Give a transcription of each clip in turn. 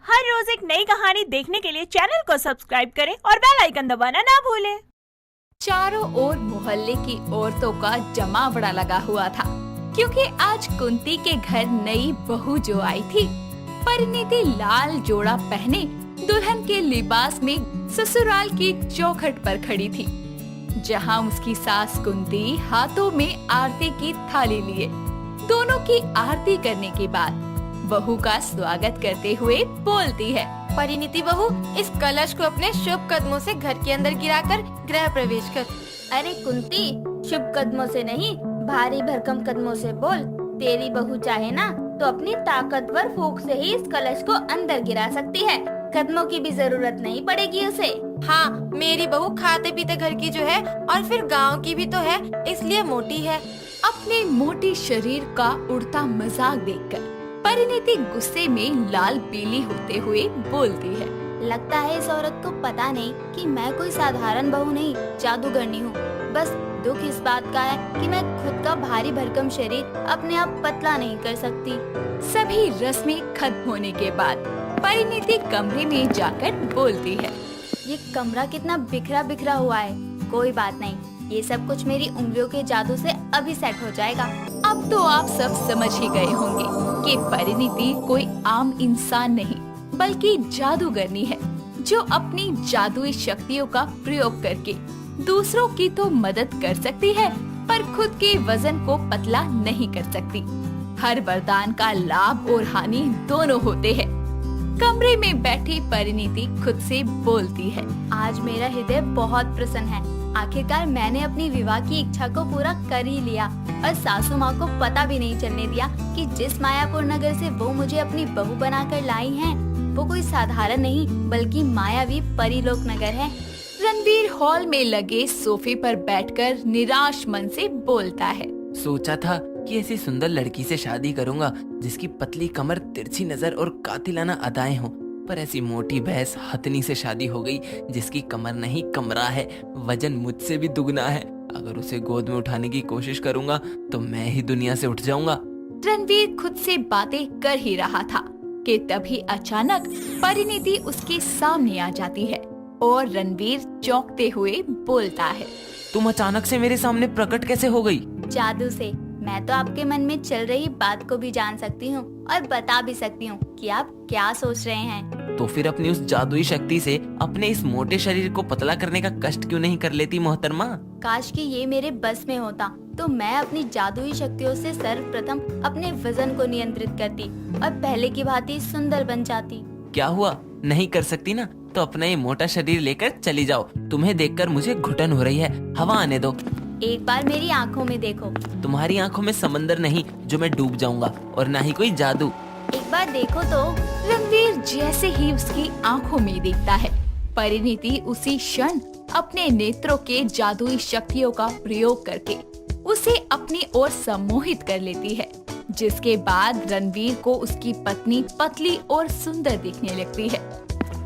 हर रोज एक नई कहानी देखने के लिए चैनल को सब्सक्राइब करें और बेल आइकन दबाना ना भूलें। चारों ओर मोहल्ले की औरतों का जमावड़ा लगा हुआ था, क्योंकि आज कुंती के घर नई बहू जो आई थी। परिणीति लाल जोड़ा पहने दुल्हन के लिबास में ससुराल की चौखट पर खड़ी थी, जहां उसकी सास कुंती हाथों में आरती की थाली लिए दोनों की आरती करने के बाद बहू का स्वागत करते हुए बोलती है। परिणीति बहू, इस कलश को अपने शुभ कदमों से घर के अंदर गिराकर गृह प्रवेश कर। अरे कुंती, शुभ कदमों से नहीं, भारी भरकम कदमों से बोल। तेरी बहू चाहे ना तो अपनी ताकतवर फूंक से ही इस कलश को अंदर गिरा सकती है। कदमों की भी जरूरत नहीं पड़ेगी उसे। हाँ, मेरी बहू खाते पीते घर की जो है और फिर गांव की भी तो है, इसलिए मोटी है। अपने मोटे शरीर का उड़ता मजाक देखकर परिणीति गुस्से में लाल पीली होते हुए बोलती है। लगता है इस औरत को पता नहीं कि मैं कोई साधारण बहू नहीं, जादूगरनी हूँ। बस दुख इस बात का है कि मैं खुद का भारी भरकम शरीर अपने आप पतला नहीं कर सकती। सभी रस्में खत्म होने के बाद परिणीति कमरे में जाकर बोलती है। ये कमरा कितना बिखरा बिखरा हुआ है। कोई बात नहीं, ये सब कुछ मेरी उंगलियों के जादू से अभी सेट हो जाएगा। अब तो आप सब समझ ही गए होंगे कि परिणीति कोई आम इंसान नहीं बल्कि जादूगरनी है, जो अपनी जादुई शक्तियों का प्रयोग करके दूसरों की तो मदद कर सकती है, पर खुद के वजन को पतला नहीं कर सकती। हर वरदान का लाभ और हानि दोनों होते हैं। कमरे में बैठी परिणीति खुद से बोलती है। आज मेरा हृदय बहुत प्रसन्न है। आखिरकार मैंने अपनी विवाह की इच्छा को पूरा कर ही लिया और सासू माँ को पता भी नहीं चलने दिया कि जिस मायापुर नगर से वो मुझे अपनी बहू बनाकर लाई हैं, वो कोई साधारण नहीं बल्कि मायावी परीलोक नगर है। रणवीर हॉल में लगे सोफे पर बैठकर निराश मन से बोलता है। सोचा था कि ऐसी सुंदर लड़की से शादी करूंगा जिसकी पतली कमर, तिरछी नजर और कातिलाना अदाएं हों, पर ऐसी मोटी भैंस हथनी से शादी हो गई जिसकी कमर नहीं कमरा है, वजन मुझसे भी दुगना है। अगर उसे गोद में उठाने की कोशिश करूंगा तो मैं ही दुनिया से उठ जाऊंगा। रणवीर खुद से बातें कर ही रहा था कि तभी अचानक परिणीति उसके सामने आ जाती है और रणवीर चौंकते हुए बोलता है। तुम अचानक से मेरे सामने प्रकट कैसे हो गई? जादू से। मैं तो आपके मन में चल रही बात को भी जान सकती हूँ और बता भी सकती हूँ कि आप क्या सोच रहे हैं। तो फिर अपनी उस जादुई शक्ति से अपने इस मोटे शरीर को पतला करने का कष्ट क्यों नहीं कर लेती मोहतरमा? काश कि ये मेरे बस में होता तो मैं अपनी जादुई शक्तियों से सर्वप्रथम अपने वजन को नियंत्रित करती और पहले की भांति सुंदर बन जाती। क्या हुआ, नहीं कर सकती ना? तो अपना ये मोटा शरीर लेकर चली जाओ। तुम्हें देखकर मुझे घुटन हो रही है, हवा आने दो। एक बार मेरी आंखों में देखो। तुम्हारी आंखों में समंदर नहीं जो मैं डूब जाऊंगा, और ना ही कोई जादू। एक बार देखो तो। रणवीर जैसे ही उसकी आंखों में देखता है, परिणीति उसी क्षण अपने नेत्रों के जादुई शक्तियों का प्रयोग करके उसे अपनी ओर सम्मोहित कर लेती है, जिसके बाद रणवीर को उसकी पत्नी पतली और सुंदर दिखने लगती है।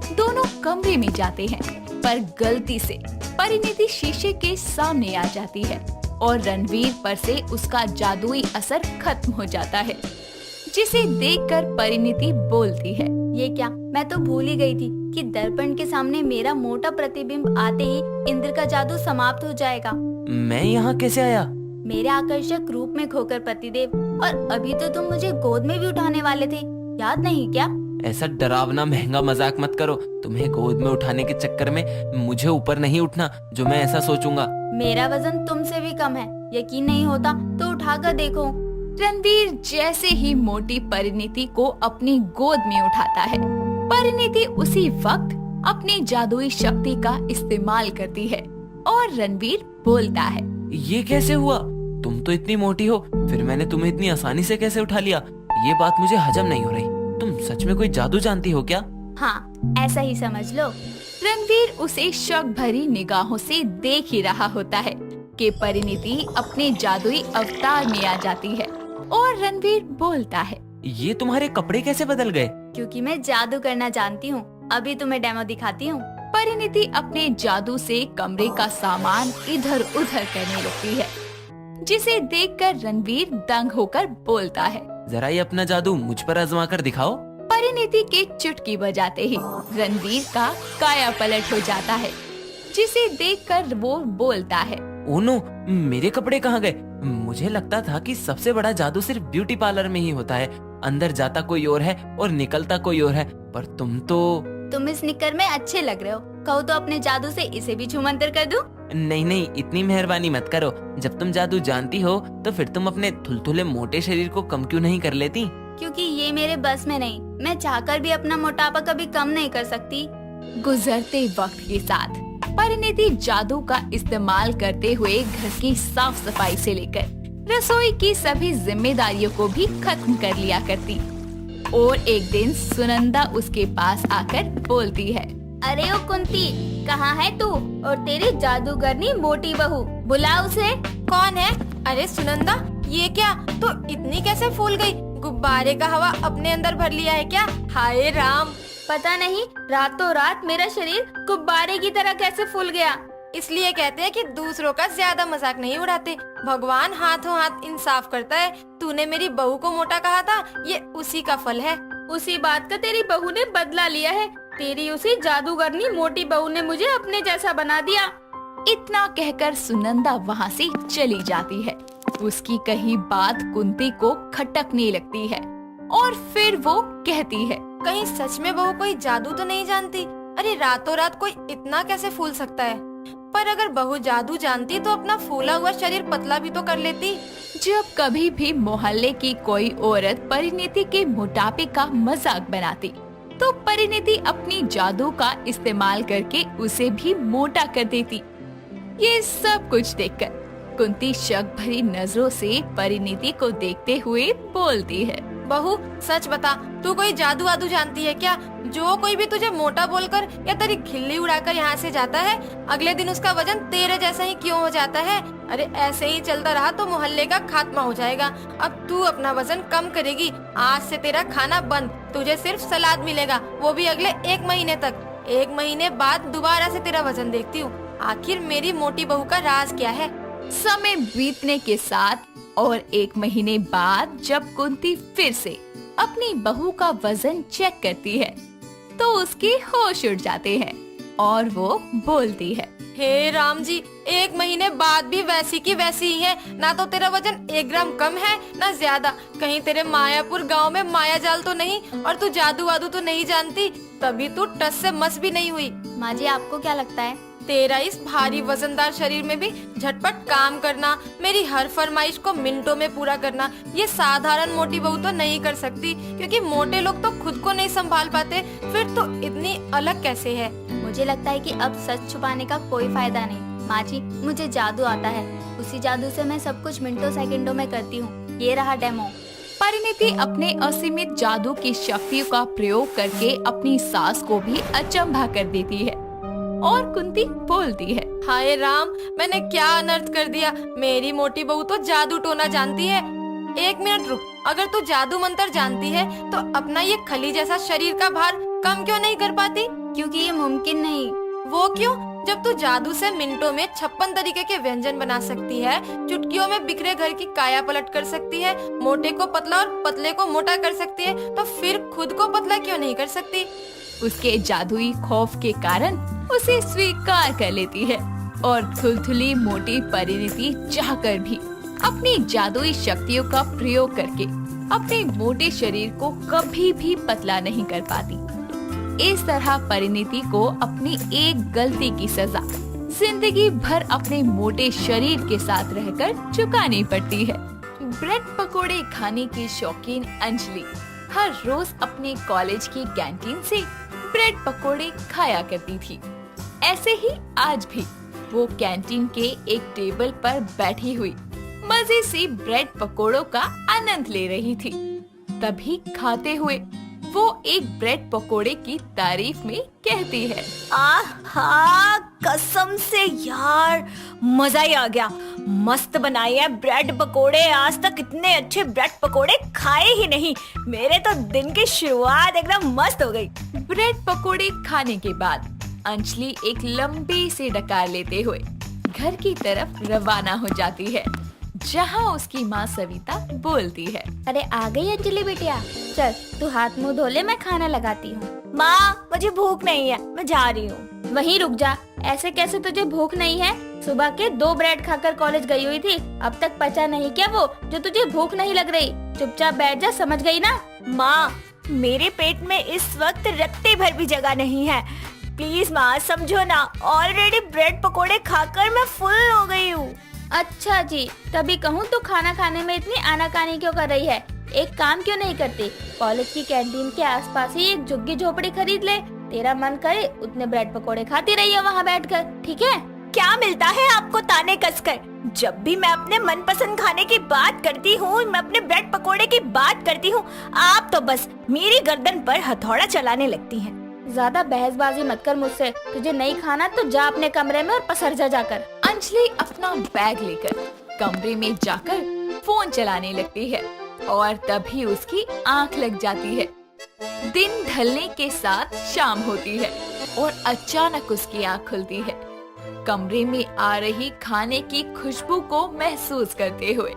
दोनों कमरे में जाते हैं, पर गलती से परिणीति शीशे के सामने आ जाती है और रणवीर पर से उसका जादुई असर खत्म हो जाता है, जिसे देखकर परिणीति बोलती है। ये क्या, मैं तो भूल ही गई थी कि दर्पण के सामने मेरा मोटा प्रतिबिंब आते ही इंद्र का जादू समाप्त हो जाएगा। मैं यहाँ कैसे आया? मेरे आकर्षक रूप में खोकर प्रतिदेव, और अभी तो तुम मुझे गोद में भी उठाने वाले थे, याद नहीं क्या? ऐसा डरावना महंगा मजाक मत करो। तुम्हें गोद में उठाने के चक्कर में मुझे ऊपर नहीं उठना जो मैं ऐसा सोचूंगा। मेरा वजन तुमसे भी कम है, यकीन नहीं होता तो उठाकर देखो। रणवीर जैसे ही मोटी परिणीति को अपनी गोद में उठाता है, परिणीति उसी वक्त अपनी जादुई शक्ति का इस्तेमाल करती है और रणवीर बोलता है। ये कैसे हुआ? तुम तो इतनी मोटी हो, फिर मैंने तुम्हें इतनी आसानी से कैसे उठा लिया? ये बात मुझे हजम नहीं हो रही। तुम सच में कोई जादू जानती हो क्या? हाँ, ऐसा ही समझ लो। रणवीर उसे शक भरी निगाहों से देख ही रहा होता है कि परिणीति अपने जादुई अवतार में आ जाती है और रणवीर बोलता है। ये तुम्हारे कपड़े कैसे बदल गए? क्योंकि मैं जादू करना जानती हूँ। अभी तुम्हें डेमो दिखाती हूँ। परिणीति अपने जादू से कमरे का सामान इधर उधर करने लगती है, जिसे देखकर रणवीर दंग होकर बोलता है। जरा ये अपना जादू मुझ पर आजमा कर दिखाओ। परिणीति के चुटकी बजाते ही रणवीर का काया पलट हो जाता है, जिसे देखकर वो बोलता है। ओ नो, मेरे कपड़े कहाँ गए? मुझे लगता था कि सबसे बड़ा जादू सिर्फ ब्यूटी पार्लर में ही होता है। अंदर जाता कोई और है और निकलता कोई और है, पर तुम इस निकर में अच्छे लग रहे हो। कहो तो अपने जादू से इसे भी छूमंतर कर दूं? नहीं, इतनी मेहरबानी मत करो। जब तुम जादू जानती हो तो फिर तुम अपने थुलथुले मोटे शरीर को कम क्यों नहीं कर लेती? क्योंकि ये मेरे बस में नहीं। मैं चाहकर भी अपना मोटापा कभी कम नहीं कर सकती। गुजरते वक्त के साथ परिणीति जादू का इस्तेमाल करते हुए घर की साफ सफाई से लेकर रसोई की सभी जिम्मेदारियों को भी खत्म कर लिया करती। और एक दिन सुनंदा उसके पास आकर बोलती है। अरे ओ कुंती, कहाँ है तू और तेरी जादूगरनी मोटी बहू? बुला उसे। कौन है? अरे सुनंदा, ये क्या? तो इतनी कैसे फूल गई? गुब्बारे का हवा अपने अंदर भर लिया है क्या? हाय राम! पता नहीं रातों रात मेरा शरीर गुब्बारे की तरह कैसे फूल गया। इसलिए कहते हैं कि दूसरों का ज्यादा मजाक नहीं उड़ाते। भगवान हाथों हाथ इंसाफ करता है। तूने मेरी बहू को मोटा कहा था, ये उसी का फल है। उसी बात का तेरी बहू ने बदला लिया है। तेरी उसी जादूगरनी मोटी बहू ने मुझे अपने जैसा बना दिया। इतना कहकर सुनंदा वहाँ से चली जाती है। उसकी कही बात कुंती को खटकने लगती है और फिर वो कहती है, कहीं सच में बहू कोई जादू तो नहीं जानती? अरे रातों रात कोई इतना कैसे फूल सकता है? पर अगर बहू जादू जानती तो अपना फूला हुआ शरीर पतला भी तो कर लेती। जब कभी भी मोहल्ले की कोई औरत परिणीति के मोटापे का मजाक बनाती तो परिणीति अपनी जादू का इस्तेमाल करके उसे भी मोटा कर देती। ये सब कुछ देखकर कुंती शक भरी नजरों से परिणीति को देखते हुए बोलती है। बहू सच बता, तू कोई जादू वादू जानती है क्या? जो कोई भी तुझे मोटा बोलकर या तेरी खिल्ली उड़ाकर यहाँ से जाता है, अगले दिन उसका वजन तेरे जैसा ही क्यों हो जाता है? अरे ऐसे ही चलता रहा तो मोहल्ले का खात्मा हो जाएगा। अब तू अपना वजन कम करेगी। आज से तेरा खाना बंद, तुझे सिर्फ सलाद मिलेगा, वो भी अगले 1 महीने तक। 1 महीने बाद दोबारा से तेरा वजन देखती हूँ। आखिर मेरी मोटी बहू का राज क्या है? समय बीतने के साथ और 1 महीने बाद जब कुंती फिर से अपनी बहू का वजन चेक करती है तो उसके होश उड़ जाते हैं और वो बोलती है, हे राम जी, 1 महीने बाद भी वैसी की वैसी ही है। ना तो तेरा वजन 1 ग्राम कम है ना ज्यादा। कहीं तेरे मायापुर गांव में माया जाल तो नहीं और तू जादू वादू तो नहीं जानती? तभी तू टस से मस भी नहीं हुई। माँ जी, आपको क्या लगता है? तेरा इस भारी वजनदार शरीर में भी झटपट काम करना, मेरी हर फरमाइश को मिनटों में पूरा करना, ये साधारण मोटी बहू तो नहीं कर सकती। क्योंकि मोटे लोग तो खुद को नहीं संभाल पाते, फिर तो इतनी अलग कैसे है? मुझे लगता है कि अब सच छुपाने का कोई फायदा नहीं। माँ जी, मुझे जादू आता है। उसी जादू से मैं सब कुछ मिनटों सेकंडों में करती हूँ। ये रहा डेमो। परिणीति अपने असीमित जादू की शक्तियों का प्रयोग करके अपनी सास को भी अचंभा कर देती है और कुंती बोलती है, हाय राम, मैंने क्या अनर्थ कर दिया। मेरी मोटी बहू तो जादू टोना जानती है। 1 मिनट रुक, अगर तू जादू मंत्र जानती है तो अपना ये खली जैसा शरीर का भार कम क्यों नहीं कर पाती? क्योंकि ये मुमकिन नहीं। वो क्यों? जब तू जादू से मिनटों में 56 तरीके के व्यंजन बना सकती है, चुटकियों में बिखरे घर की काया पलट कर सकती है, मोटे को पतला और पतले को मोटा कर सकती है, तो फिर खुद को पतला क्यों नहीं कर सकती? उसके जादुई खौफ के कारण उसे स्वीकार कर लेती है और थुलथुली मोटी परिणीति चाहकर भी अपनी जादुई शक्तियों का प्रयोग करके अपने मोटे शरीर को कभी भी पतला नहीं कर पाती। इस तरह परिणीति को अपनी एक गलती की सजा जिंदगी भर अपने मोटे शरीर के साथ रहकर चुकानी पड़ती है। ब्रेड पकोड़े खाने की शौकीन अंजलि हर रोज अपने कॉलेज की कैंटीन से ब्रेड पकोड़े खाया करती थी। ऐसे ही आज भी वो कैंटीन के एक टेबल पर बैठी हुई मजे से ब्रेड पकोड़ों का आनंद ले रही थी। तभी खाते हुए वो एक ब्रेड पकोड़े की तारीफ में कहती है, आहा, कसम से यार मजा ही आ गया। मस्त बनाई है ब्रेड पकोड़े। आज तक इतने अच्छे ब्रेड पकोड़े खाए ही नहीं। मेरे तो दिन की शुरुआत एकदम मस्त हो गई। ब्रेड पकोड़े खाने के बाद अंजलि एक लंबी सी डकार लेते हुए घर की तरफ रवाना हो जाती है, जहाँ उसकी माँ सविता बोलती है। अरे आ गई अंजलि बिटिया, चल तू हाथ मुंह धो ले, मैं खाना लगाती हूँ। माँ मुझे भूख नहीं है, मैं जा रही हूँ। वहीं रुक जा, ऐसे कैसे तुझे भूख नहीं है? सुबह के 2 ब्रेड खाकर कॉलेज गई हुई थी, अब तक पचा नहीं क्या वो जो तुझे भूख नहीं लग रही? चुपचाप बैठ जा, समझ गई ना? माँ मेरे पेट में इस वक्त रत्ते भर भी जगह नहीं है, प्लीज माँ समझो ना, ऑलरेडी ब्रेड पकोड़े खाकर मैं फुल हो गई हूँ। अच्छा जी, तभी कहूँ तो खाना खाने में इतनी आनाकानी क्यों कर रही है? एक काम क्यों नहीं करती, कॉलेज की कैंटीन के आसपास ही एक झुग्गी झोपड़ी खरीद ले, तेरा मन करे उतने ब्रेड पकोड़े खाती रहिए वहाँ बैठकर, ठीक है? क्या मिलता है आपको ताने कसकर? जब भी मैं अपने मनपसंद खाने की बात करती हूँ, मैं अपने ब्रेड पकोड़े की बात करती हूँ, आप तो बस मेरी गर्दन पर हथौड़ा चलाने लगती हैं। ज्यादा बहसबाजी मत कर मुझसे, तुझे नहीं खाना तो जा अपने कमरे में और पसर जा जाकर। अंजलि अपना बैग लेकर कमरे में जाकर फोन चलाने लगती है और तभी उसकी आंख लग जाती है। दिन ढलने के साथ शाम होती है और अचानक उसकी आंख खुलती है। कमरे में आ रही खाने की खुशबू को महसूस करते हुए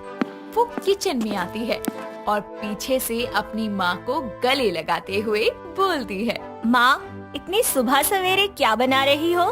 वो किचन में आती है और पीछे से अपनी माँ को गले लगाते हुए बोलती है। माँ इतनी सुबह सवेरे क्या बना रही हो?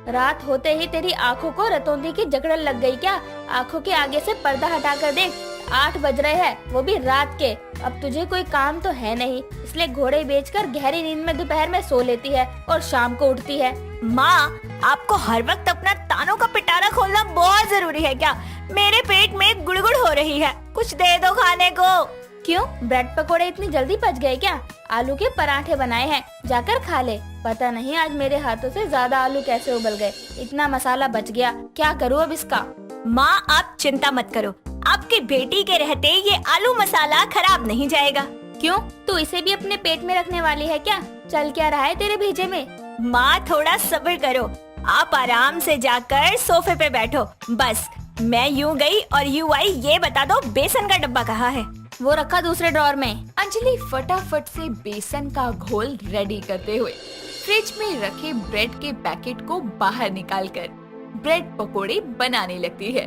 रात होते ही तेरी आँखों को रतौंधी की जकड़न लग गई क्या? आँखों के आगे से पर्दा हटा कर देख, 8 बज रहे हैं, वो भी रात के। अब तुझे कोई काम तो है नहीं, इसलिए घोड़े बेचकर गहरी नींद में दोपहर में सो लेती है और शाम को उठती है। माँ आपको हर वक्त अपना तानों का पिटारा खोलना बहुत जरूरी है क्या? मेरे पेट में गुड़गुड़ हो रही है, कुछ दे दो खाने को। क्यों, ब्रेड पकोड़े इतनी जल्दी पच गए क्या? आलू के पराठे बनाए हैं, जाकर खा ले। पता नहीं आज मेरे हाथों से ज्यादा आलू कैसे उबल गए, इतना मसाला बच गया, क्या करूँ अब इसका? माँ आप चिंता मत करो, आपकी बेटी के रहते ये आलू मसाला खराब नहीं जाएगा। क्यों, तू इसे भी अपने पेट में रखने वाली है क्या? चल क्या रहा है तेरे भेजे में? माँ थोड़ा सब्र करो, आप आराम से जाकर सोफे पे बैठो। बस मैं यूँ गई और यूँ आई, ये बता दो बेसन का डब्बा कहाँ है? वो रखा दूसरे ड्रॉर में। अंजलि फटाफट से बेसन का घोल रेडी करते हुए फ्रिज में रखे ब्रेड के पैकेट को बाहर निकालकर ब्रेड पकोड़े बनाने लगती है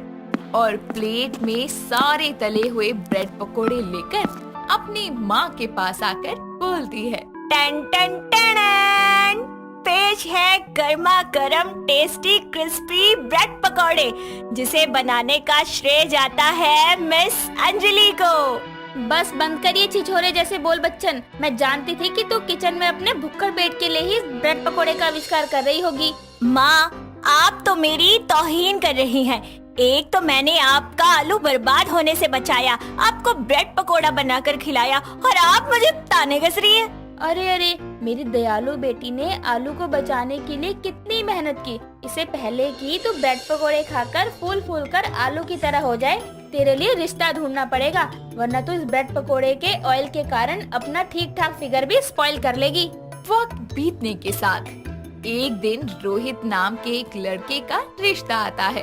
और प्लेट में सारे तले हुए ब्रेड पकोड़े लेकर अपनी माँ के पास आकर बोलती है। टन टन टन, पेश है गर्मा गर्म टेस्टी क्रिस्पी ब्रेड पकोड़े, जिसे बनाने का श्रेय जाता है मिस अंजलि को। बस बंद करिए छिछोरे जैसे बोल बच्चन, मैं जानती थी कि तू किचन में अपने भुक्कड़ पेट के लिए ही ब्रेड पकोड़े का आविष्कार कर रही होगी। माँ आप तो मेरी तौहीन कर रही हैं। एक तो मैंने आपका आलू बर्बाद होने से बचाया, आपको ब्रेड पकोड़ा बनाकर खिलाया, और आप मुझे ताने कस रही है। अरे अरे, मेरी दयालु बेटी ने आलू को बचाने के लिए कितनी मेहनत की। इसे पहले की तो ब्रेड पकोड़े खाकर फूल फूल कर आलू की तरह हो जाए, तेरे लिए रिश्ता ढूंढना पड़ेगा, वरना तो इस ब्रेड पकोड़े के ऑयल के कारण अपना ठीक ठाक फिगर भी स्पॉइल कर लेगी। वक्त बीतने के साथ एक दिन रोहित नाम के एक लड़के का रिश्ता आता है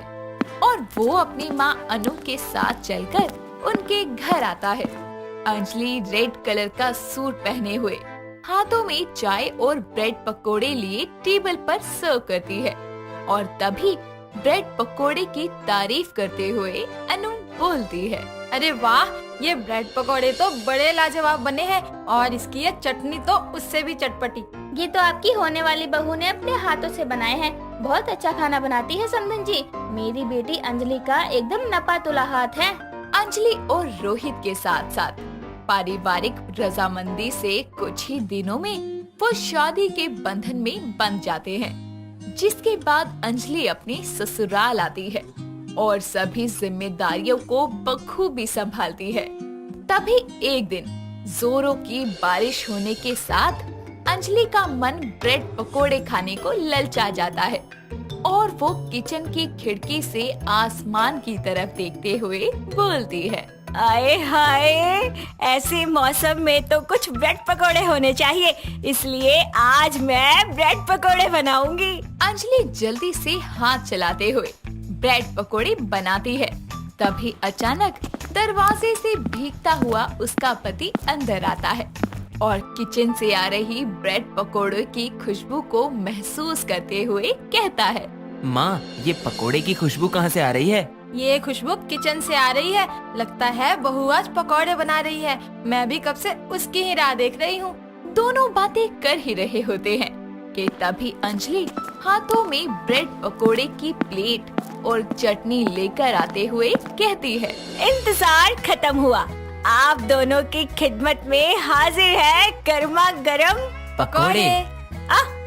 और वो अपनी माँ अनु के साथ चलकर उनके घर आता है। अंजलि रेड कलर का सूट पहने हुए हाथों में चाय और ब्रेड पकोड़े लिए टेबल पर सर्व करती है और तभी ब्रेड पकोड़े की तारीफ करते हुए अनु बोलती है। अरे वाह, ये ब्रेड पकोड़े तो बड़े लाजवाब बने हैं और इसकी ये चटनी तो उससे भी चटपटी। ये तो आपकी होने वाली बहू ने अपने हाथों से बनाए हैं, बहुत अच्छा खाना बनाती है समधन जी। मेरी बेटी अंजलि का एकदम नपा तुला हाथ है। अंजलि और रोहित के साथ साथ पारिवारिक रजामंदी से कुछ ही दिनों में वो शादी के बंधन में बंध जाते हैं, जिसके बाद अंजलि अपनी ससुराल आती है और सभी जिम्मेदारियों को बखूबी संभालती है। तभी एक दिन जोरों की बारिश होने के साथ अंजलि का मन ब्रेड पकोड़े खाने को ललचा जाता है और वो किचन की खिड़की से आसमान की तरफ देखते हुए बोलती है। आए हाय, ऐसे मौसम में तो कुछ ब्रेड पकोड़े होने चाहिए, इसलिए आज मैं ब्रेड पकोड़े बनाऊंगी। अंजलि जल्दी से हाथ चलाते हुए ब्रेड पकोड़े बनाती है। तभी अचानक दरवाजे से भीगता हुआ उसका पति अंदर आता है और किचन से आ रही ब्रेड पकोड़े की खुशबू को महसूस करते हुए कहता है। माँ, ये पकोड़े की खुशबू कहाँ से आ रही है? ये खुशबू किचन से आ रही है। लगता है बहू आज पकौड़े बना रही है। मैं भी कब से उसकी ही राह देख रही हूँ। दोनों बातें कर ही रहे होते हैं कि तभी अंजलि हाथों में ब्रेड पकोड़े की प्लेट और चटनी लेकर आते हुए कहती है, इंतजार खत्म हुआ। आप दोनों की खिदमत में हाजिर है गर्मा गर्म पकोड़े।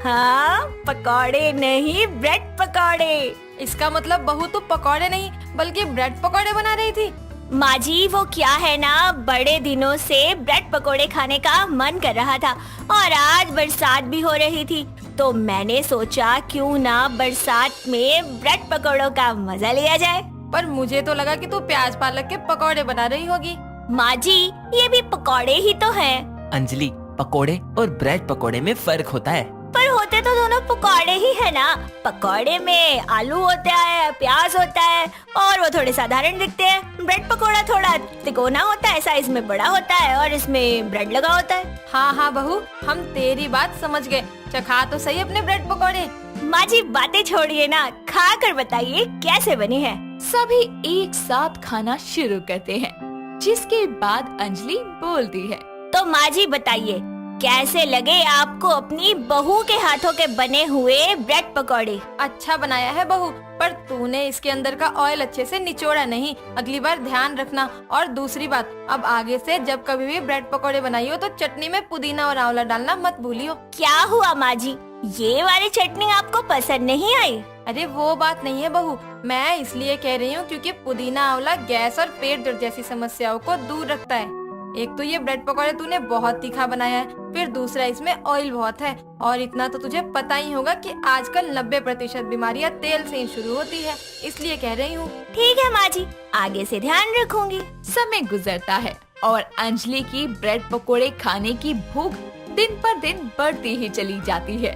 हाँ, पकौड़े नहीं, ब्रेड पकौड़े। इसका मतलब बहू तो पकौड़े नहीं बल्कि ब्रेड पकौड़े बना रही थी। माँ जी, वो क्या है ना, बड़े दिनों से ब्रेड पकोड़े खाने का मन कर रहा था और आज बरसात भी हो रही थी, तो मैंने सोचा क्यों ना बरसात में ब्रेड पकोड़ों का मजा लिया जाए। पर मुझे तो लगा कि तू प्याज पालक के पकौड़े बना रही होगी। माँ जी, ये भी पकोड़े ही तो हैं। अंजलि, पकोड़े और ब्रेड पकोड़े में फर्क होता है। पर होते तो दोनों पकौड़े ही है ना। पकौड़े में आलू होता है, प्याज होता है और वो थोड़े साधारण दिखते हैं। ब्रेड पकोड़ा थोड़ा तिकोना होता है, साइज में बड़ा होता है और इसमें ब्रेड लगा होता है। हाँ बहू, हम तेरी बात समझ गए। चखा तो सही अपने ब्रेड पकौड़े। माँ जी, बातें छोड़िए ना, खा कर बताइए कैसे बनी है। सभी एक साथ खाना शुरू करते हैं, जिसके बाद अंजलि बोलती है, तो माँ जी बताइए, कैसे लगे आपको अपनी बहू के हाथों के बने हुए ब्रेड पकौड़े? अच्छा बनाया है बहू, पर तूने इसके अंदर का ऑयल अच्छे से निचोड़ा नहीं। अगली बार ध्यान रखना। और दूसरी बात, अब आगे से जब कभी भी ब्रेड पकौड़े बनाइयो तो चटनी में पुदीना और आंवला डालना मत भूलियो। क्या हुआ माँ जी, ये वाली चटनी आपको पसंद नहीं आई? अरे वो बात नहीं है बहू, मैं इसलिए कह रही हूँ क्योंकि पुदीना आंवला गैस और पेट दर्द जैसी समस्याओं को दूर रखता है। एक तो ये ब्रेड पकौड़े तूने बहुत तीखा बनाया है, फिर दूसरा इसमें ऑयल बहुत है, और इतना तो तुझे पता ही होगा कि आजकल 90% बीमारियां तेल से ही शुरू होती है, इसलिए कह रही हूँ। ठीक है माँ जी, आगे से ध्यान रखूंगी। समय गुजरता है और अंजलि की ब्रेड पकोड़े खाने की भूख दिन पर दिन बढ़ती ही चली जाती है,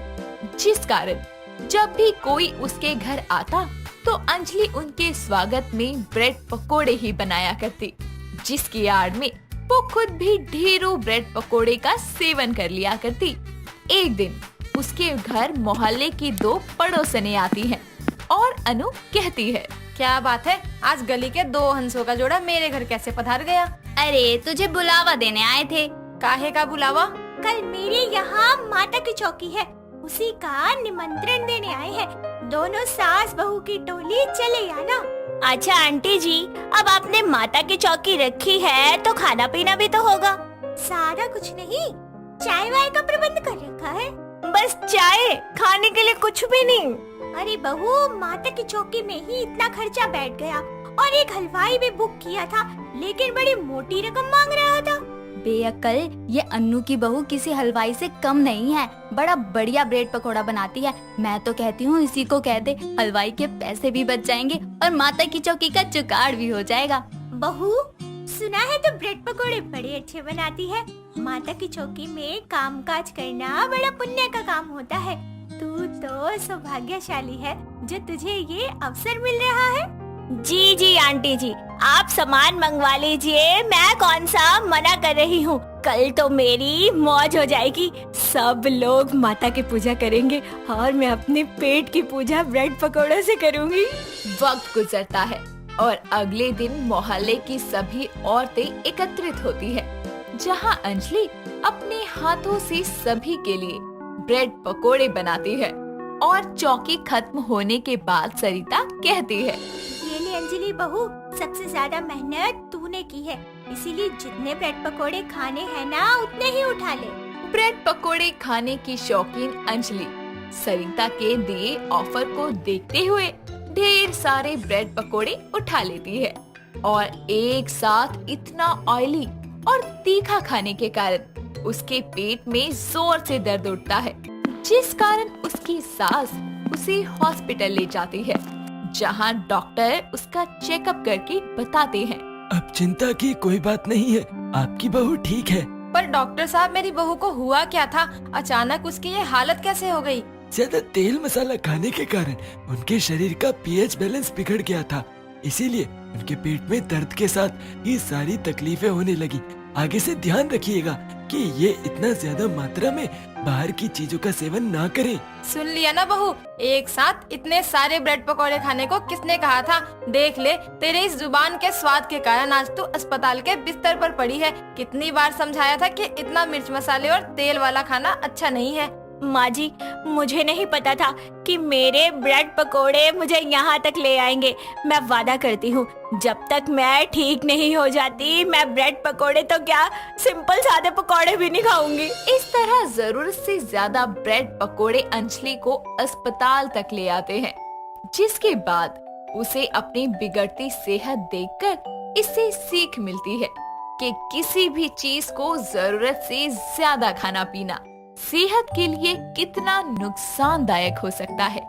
जिस कारण जब भी कोई उसके घर आता तो अंजलि उनके स्वागत में ब्रेड पकोड़े ही बनाया करती, जिसकी आड़ में वो खुद भी ढेरों ब्रेड पकोड़े का सेवन कर लिया करती। एक दिन उसके घर मोहल्ले की 2 पड़ोसनें आती हैं और अनु कहती है, क्या बात है, आज गली के 2 हंसों का जोड़ा मेरे घर कैसे पधार गया? अरे तुझे बुलावा देने आए थे। काहे का बुलावा? कल मेरे यहाँ माता की चौकी है, उसी का निमंत्रण देने आए हैं। दोनों सास बहू की टोली चले आना। अच्छा आंटी जी, अब आपने माता की चौकी रखी है तो खाना पीना भी तो होगा। सारा कुछ नहीं, चाय वाय का प्रबंध कर रखा है। बस चाय, खाने के लिए कुछ भी नहीं। अरे बहू, माता की चौकी में ही इतना खर्चा बैठ गया और एक हलवाई भी बुक किया था, लेकिन बड़ी मोटी रकम मांग रहा था। बेअक्ल, ये अन्नू की बहू किसी हलवाई से कम नहीं है, बड़ा बढ़िया ब्रेड पकोड़ा बनाती है। मैं तो कहती हूँ इसी को कह दे, हलवाई के पैसे भी बच जाएंगे और माता की चौकी का जुगाड़ भी हो जाएगा। बहू, सुना है तो ब्रेड पकोड़े बड़े अच्छे बनाती है। माता की चौकी में कामकाज करना बड़ा पुण्य का काम होता है। तू तो सौभाग्यशाली है जो तुझे ये अवसर मिल रहा है। जी जी आंटी जी, आप सामान मंगवा लीजिए, मैं कौन सा मना कर रही हूँ। कल तो मेरी मौज हो जाएगी, सब लोग माता की पूजा करेंगे और मैं अपने पेट की पूजा ब्रेड पकोड़ों से करूँगी। वक्त गुजरता है और अगले दिन मोहल्ले की सभी औरतें एकत्रित होती है, जहां अंजलि अपने हाथों से सभी के लिए ब्रेड पकोड़े बनाती है। और चौकी खत्म होने के बाद सरिता कहती है, ये ले अंजलि बहू, सबसे ज्यादा मेहनत तूने की है, इसीलिए जितने ब्रेड पकोड़े खाने हैं ना उतने ही उठा ले। ब्रेड पकोड़े खाने की शौकीन अंजलि सरिता के दिए ऑफर को देखते हुए ढेर सारे ब्रेड पकोड़े उठा लेती है और एक साथ इतना ऑयली और तीखा खाने के कारण उसके पेट में जोर से दर्द उठता है, जिस कारण उसकी सास उसे हॉस्पिटल ले जाती है, जहां डॉक्टर उसका चेकअप करके बताते हैं, अब चिंता की कोई बात नहीं है, आपकी बहू ठीक है। पर डॉक्टर साहब, मेरी बहू को हुआ क्या था? अचानक उसकी ये हालत कैसे हो गई? ज्यादा तेल मसाला खाने के कारण उनके शरीर का पीएच बैलेंस बिगड़ गया था, इसीलिए उनके पेट में दर्द के साथ ये सारी तकलीफें होने लगी। आगे से ध्यान रखिएगा, कि ये इतना ज्यादा मात्रा में बाहर की चीजों का सेवन ना करें। सुन लिया ना बहू, एक साथ इतने सारे ब्रेड पकौड़े खाने को किसने कहा था? देख ले, तेरे इस जुबान के स्वाद के कारण आज तू अस्पताल के बिस्तर पर पड़ी है। कितनी बार समझाया था कि इतना मिर्च मसाले और तेल वाला खाना अच्छा नहीं है। माँ जी, मुझे नहीं पता था कि मेरे ब्रेड पकोड़े मुझे यहाँ तक ले आएंगे। मैं वादा करती हूँ, जब तक मैं ठीक नहीं हो जाती मैं ब्रेड पकोड़े तो क्या, सिंपल सादे पकोड़े भी नहीं खाऊंगी। इस तरह जरूरत से ज्यादा ब्रेड पकोड़े अंजलि को अस्पताल तक ले आते हैं, जिसके बाद उसे अपनी बिगड़ती सेहत देखकर इससे सीख मिलती है कि किसी भी चीज को जरूरत से ज्यादा खाना पीना सेहत के लिए कितना नुकसानदायक हो सकता है।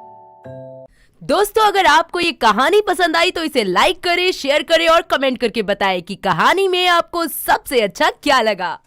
दोस्तों, अगर आपको ये कहानी पसंद आई तो इसे लाइक करें, शेयर करें और कमेंट करके बताएं कि कहानी में आपको सबसे अच्छा क्या लगा।